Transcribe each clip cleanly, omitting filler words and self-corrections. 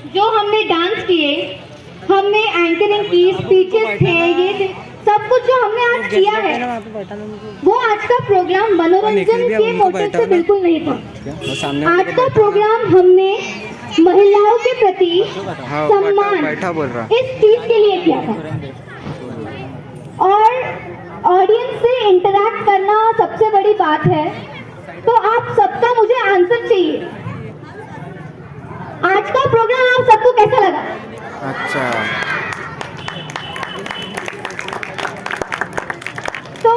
जो हमने डांस किए, हमने एंकरिंग की, स्पीचेस थे, ये थे, सब कुछ जो हमने आज किया है, वो आज का प्रोग्राम मनोरंजन के मोटिव से बिल्कुल नहीं था। आज का प्रोग्राम हमने महिलाओं के प्रति सम्मान इस चीज के लिए किया था, और ऑडियंस से इंटरैक्ट करना सबसे बड़ी बात है। तो आप सबका मुझे आंसर चाहिए, आज का प्रोग्राम आप सबको कैसा लगा? अच्छा, तो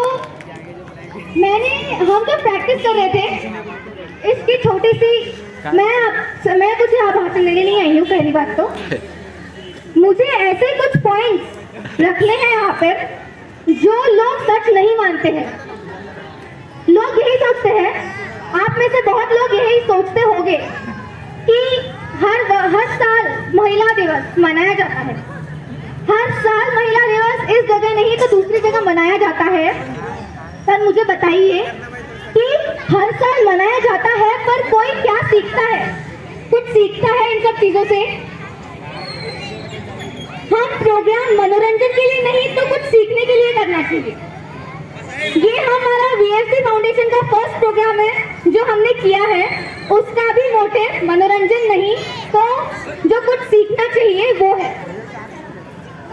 हम जब प्रैक्टिस कर रहे थे इसकी छोटी सी, मैं कुछ यहाँ भाषण लेने नहीं आई हूँ। पहली बात तो मुझे ऐसे कुछ पॉइंट्स रखने हैं यहाँ पर जो लोग सच नहीं मानते हैं। लोग यही सोचते हैं, आप में से बहुत लोग यही सोचते होंगे कि हर साल महिला दिवस मनाया जाता है। हर साल महिला दिवस इस जगह नहीं तो दूसरी जगह मनाया जाता है। पर मुझे बताइए कि हर साल मनाया जाता है पर कोई क्या सीखता है? कुछ सीखता है इन सब चीजों से? हम प्रोग्राम मनोरंजन के लिए नहीं तो कुछ सीखने के लिए करना चाहिए। ये हमारा VFC फाउंडेशन का फर्स्ट प्रोग्राम है जो हमने किया है। उसका भी मोटिव मनोरंजन नहीं तो जो कुछ सीखना चाहिए वो है।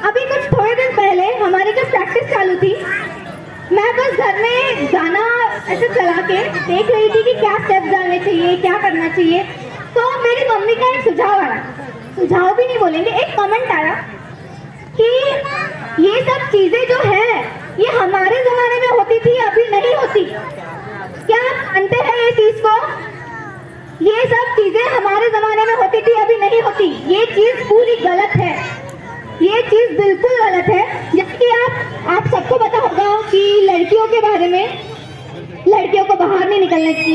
अभी कुछ थोड़े दिन पहले हमारी जब प्रैक्टिस चालू थी, मैं बस घर में गाना ऐसे चला के देख रही थी कि क्या स्टेप्स डालने चाहिए, क्या करना चाहिए। तो मेरी मम्मी का एक सुझाव आया, सुझाव भी नहीं बोलेंगे, एक कमेंट आया कि ये सब चीजें जो है ये हमारे जमाने में होती थी, अभी नहीं होती। क्या आप मानते हैं ये चीज को? ये सब चीजें हमारे जमाने में होती थी, अभी नहीं होती। ये चीज पूरी गलत है, ये चीज बिल्कुल गलत है। जबकि आप सबको पता होगा कि लड़कियों के बारे में, लड़कियों को बाहर नहीं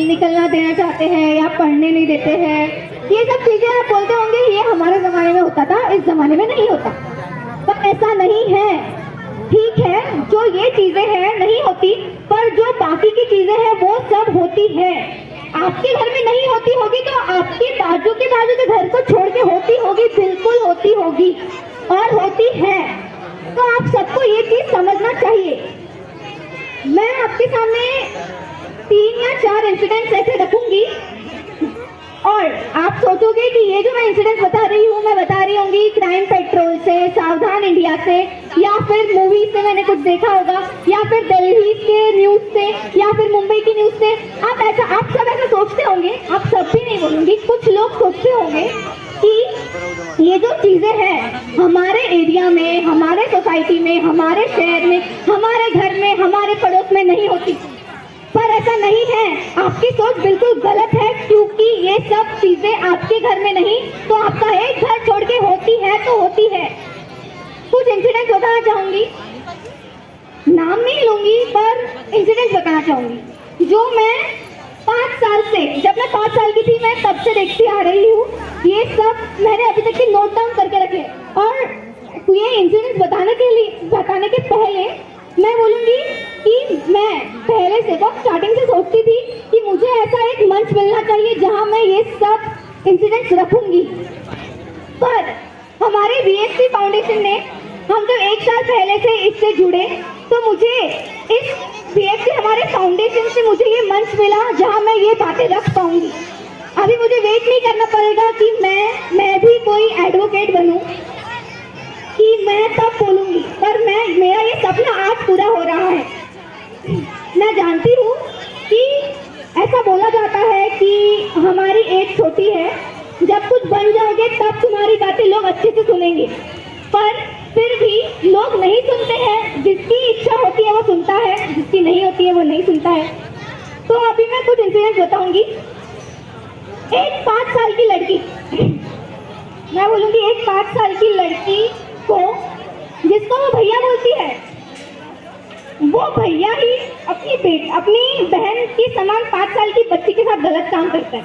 निकलना देना चाहते हैं या पढ़ने नहीं देते हैं। ये सब चीजें आप बोलते होंगे ये हमारे जमाने में होता था, इस जमाने में नहीं होता। पर ऐसा नहीं है। ठीक है, जो ये चीजें हैं नहीं होती, पर जो बाकी की चीजें हैं वो सब होती है। आपके घर में नहीं होती होगी तो आपके बाजू के घर को छोड़ के होती होगी, बिल्कुल होती होगी और होती है। तो आप सबको ये चीज समझना चाहिए। मैं आपके सामने 3 या 4 इंसिडेंट्स ऐसे रखूंगी और आप सोचोगे कि ये जो मैं इंसिडेंट बता रही हूँ, मैं बता रही होंगी क्राइम पेट्रोल से, सावधान इंडिया से, या फिर मूवी से मैंने कुछ देखा होगा, या फिर दिल्ली के न्यूज से, या फिर मुंबई की न्यूज से। आप सब ऐसा सोचते होंगे, आप सब भी नहीं बोलूंगी, कुछ लोग सोचते होंगे कि ये जो चीजें हैं हमारे एरिया में, हमारे सोसाइटी में, हमारे शहर में, हमारे घर में, हमारे पड़ोस में नहीं होती। पर ऐसा नहीं है, आपकी सोच बिल्कुल गलत है, क्योंकि ये सब चीजें आपके घर में नहीं तो आपका एक घर छोड़ के होती है तो होती है। कुछ इंसिडेंट बताना चाहूंगी, नाम नहीं लूंगी पर इंसिडेंट बताना चाहूंगी जो मैं 5 साल से, जब मैं 5 साल की थी मैं तब से देखती आ रही हूँ। ये सब मैंने अभी तक के नोट डाउन करके रखे। और ये इंसिडेंट बताने के पहले मैं बोलूंगी कि मैं पहले से बहुत स्टार्टिंग से सोचती थी कि मुझे ऐसा एक मंच मिलना चाहिए जहां मैं ये सब इंसिडेंट्स रखूंगी। पर हमारे VFC फाउंडेशन ने, हम जब 1 साल पहले से इससे जुड़े तो मुझे इस VFC हमारे फाउंडेशन से मुझे ये मंच मिला जहां मैं ये बातें रख पाऊंगी। अभी मुझे वेट नहीं करना पड़ेगा कि मैं भी कोई एडवोकेट बनूं कि मैं तब बोलूंगी, पर मेरा ये सपना आज पूरा हो रहा है। मैं जानती हूँ कि ऐसा बोला जाता है कि हमारी एज छोटी है, जब कुछ बन जाओगे तब तुम्हारी बातें लोग अच्छे से सुनेंगे, पर फिर भी लोग नहीं सुनते हैं। जिसकी इच्छा होती है वो सुनता है, जिसकी नहीं होती है वो नहीं सुनता है। तो अभी मैं कुछ इंसिडेंट बताऊंगी। एक 5 साल की लड़की, मैं बोलूंगी एक 5 साल की लड़की को, जिसको वो भैया बोलती है, वो भैया ही अपनी बहन की समान 5 साल की बच्ची के साथ गलत काम करता है।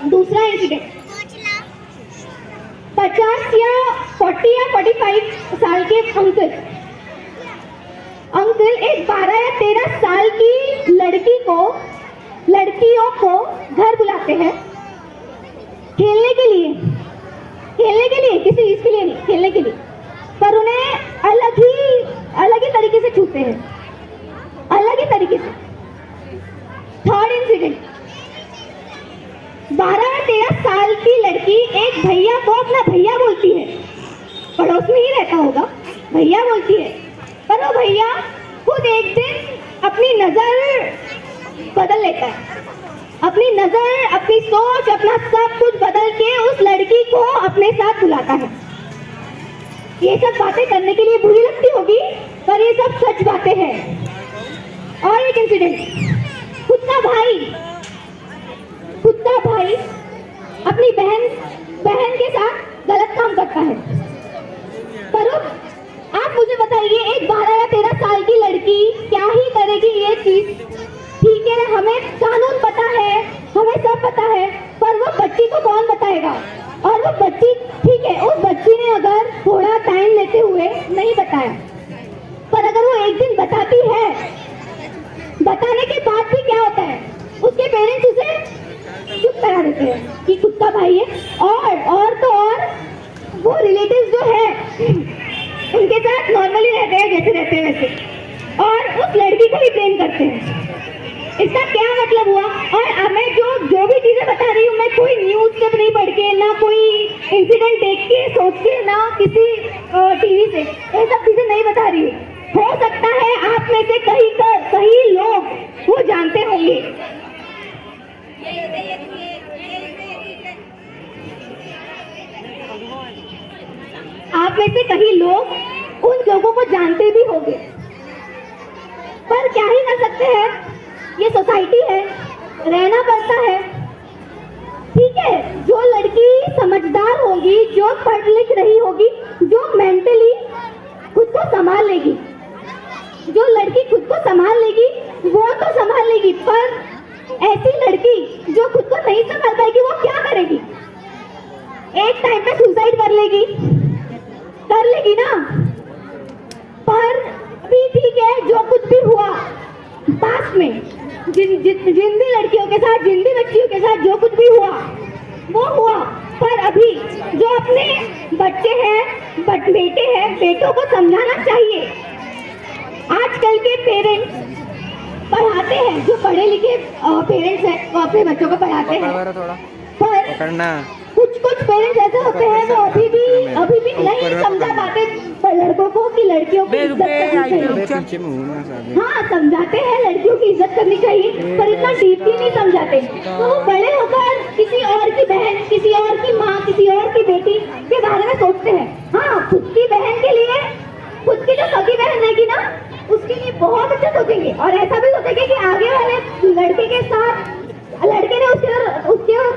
दूसरा इंसिडेंट, 50 या 40 या 45 साल के अंकल एक 12 या 13 साल की लड़कियों को घर बुलाते हैं खेलने के लिए किसी चीज के लिए नहीं, खेलने के लिए, पर उन्हें अलग ही तरीके से छूते हैं, अलग ही तरीके से। थर्ड इंसिडेंट, 12 या 13 साल की लड़की एक भैया को अपना भैया बोलती है, पड़ोस में ही रहता होगा, भैया बोलती है, पर वो भैया खुद एक दिन अपनी नजर बदल लेता है, अपनी नजर, अपनी सोच, अपना सब कुछ बदल के उस लड़की को अपने साथ बुलाता है। ये सब बातें करने के लिए बुरी लगती होगी, पर ये सब सच बातें हैं। और एक इंसिडेंट, खुद का भाई अपनी बहन के साथ गलत काम करता है। पर आप मुझे बताइए, एक 12 या 13 साल की लड़की क्या ही करेगी ये चीज? ठीक है, हमें कानून पता है, हमें सब पता है, पर वो बच्ची को कौन बताएगा? और वो बच्ची, ठीक है, उस बच्ची ने अगर थोड़ा टाइम लेते हुए नहीं बताया, पर अगर वो एक दिन बताती है, बताने के बाद भी क्या होता है, उसके पेरेंट्स उसे चुप करा देते हैं कि खुद का भाई है। और तो और वो रिलेटिव्स जो है उनके साथ नॉर्मली रहते हैं, जैसे रहते हैं वैसे, और उस लड़की को भी ब्लेम करते हैं। इसका क्या मतलब हुआ? और अब मैं जो भी चीजें बता रही हूँ, मैं कोई न्यूज सब नहीं पढ़ के, ना कोई इंसिडेंट देख के सोच के, ना किसी टीवी से, ये सब चीजें नहीं बता रही हूँ। हो सकता है आप में से कई लोग वो जानते होंगे। आप में से कई लोग उन लोगों को जानते भी होंगे, पर क्या ही कर सकते हैं, ये सोसाइटी है, रहना पड़ता है। ठीक है, जो लड़की समझदार होगी, जो पढ़ लिख रही होगी, जो मेंटली खुद को संभाल लेगी, जो लड़की खुद को संभाल लेगी वो तो संभाल लेगी, पर ऐसी लड़की जो खुद को नहीं संभाल पाएगी वो क्या करेगी? एक टाइम पे सुसाइड कर लेगी ना। पर अभी ठीक है, जो कुछ भी हुआ पास में, जिन भी लड़कियों के साथ, जिन भी बच्चियों के साथ जो कुछ भी हुआ वो हुआ, पर अभी जो अपने बच्चे हैं, बेटे हैं, बेटों को समझाना चाहिए। आजकल के पेरेंट्स पढ़ाते हैं, जो पढ़े लिखे पेरेंट्स हैं वो अपने बच्चों को पढ़ाते हैं, पर कुछ पेरेंट्स ऐसे होते हैं वो अभी भी नहीं समझा पाते लड़कों को कि लड़कियों की इज्जत करनी चाहिए। हाँ, समझाते हैं लड़कियों की इज्जत करनी चाहिए, पर इतना डीपली नहीं समझाते। तो वो बड़े होकर किसी और की बहन, किसी और की माँ, किसी और की बेटी के बारे में सोचते हैं। हाँ, खुद की बहन के लिए, खुद की जो सगी बहन रहेगी ना, उसके लिए बहुत अच्छा सोचेंगे, और ऐसा भी सोचेंगे कि आगे वाले लड़के के साथ, लड़के ने उसके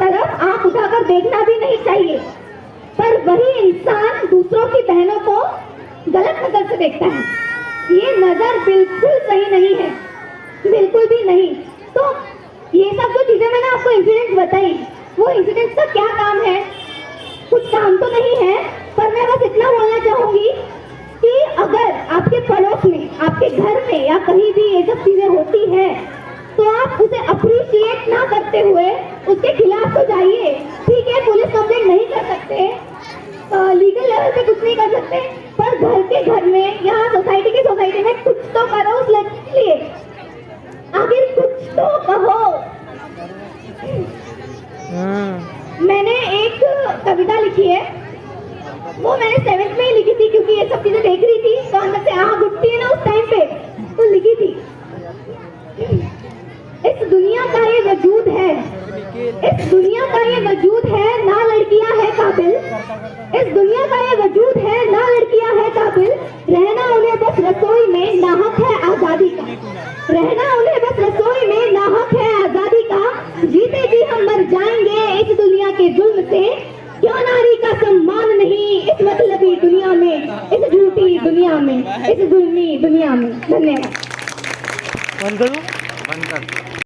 तरफ आंख उठाकर देखना भी नहीं चाहिए। पर वही इंसान दूसरों की बहनों को गलत नजर से देखता है। ये नजर बिल्कुल सही नहीं है, बिल्कुल भी नहीं। तो ये सब जो चीजें मैंने आपको इंसिडेंट्स बताई, वो इंसिडेंट्स का क्या काम है? कुछ काम तो नहीं है, पर मैं बस इतना बोलना चाहूंगी कि अगर आपके पड़ोस में, आपके घर में या कहीं भी ये सब चीजें होती है, तो आप उसे अप्रिशिएट ना करते हुए उसके खिलाफ तो जाइए। ठीक है, पुलिस कंप्लेंट नहीं कर सकते, लीगल लेवल पे कुछ नहीं कर सकते, पर घर में, यहाँ सोसाइटी में कुछ तो करो उस लड़की के लिए, आखिर कुछ तो कहो। मैंने एक कविता लिखी है, वो मैंने 7th में ही लिखी थी, क्योंकि ये सब चीजें देख रही थी तो अंदर से आग उठती है ना उस टाइम पे, तो लिखी थी, इस दुनिया का ये वजूद है, इस दुनिया का ये वजूद है, ना लड़कियां है काबिल, इस दुनिया का ये वजूद है, ना लड़कियां है काबिल, रहना उन्हें बस रसोई में, ना हक है आजादी का, रहना उन्हें बस रसोई में, ना हक है आजादी का, जीते जी हम मर जाएंगे इस दुनिया के जुल्म से, क्यों नारी का सम्मान नहीं इस मतलबी दुनिया में, इस झूठी दुनिया में, इस जुल्मी दुनिया में। धन्यवाद। बंद करो, बंद कर।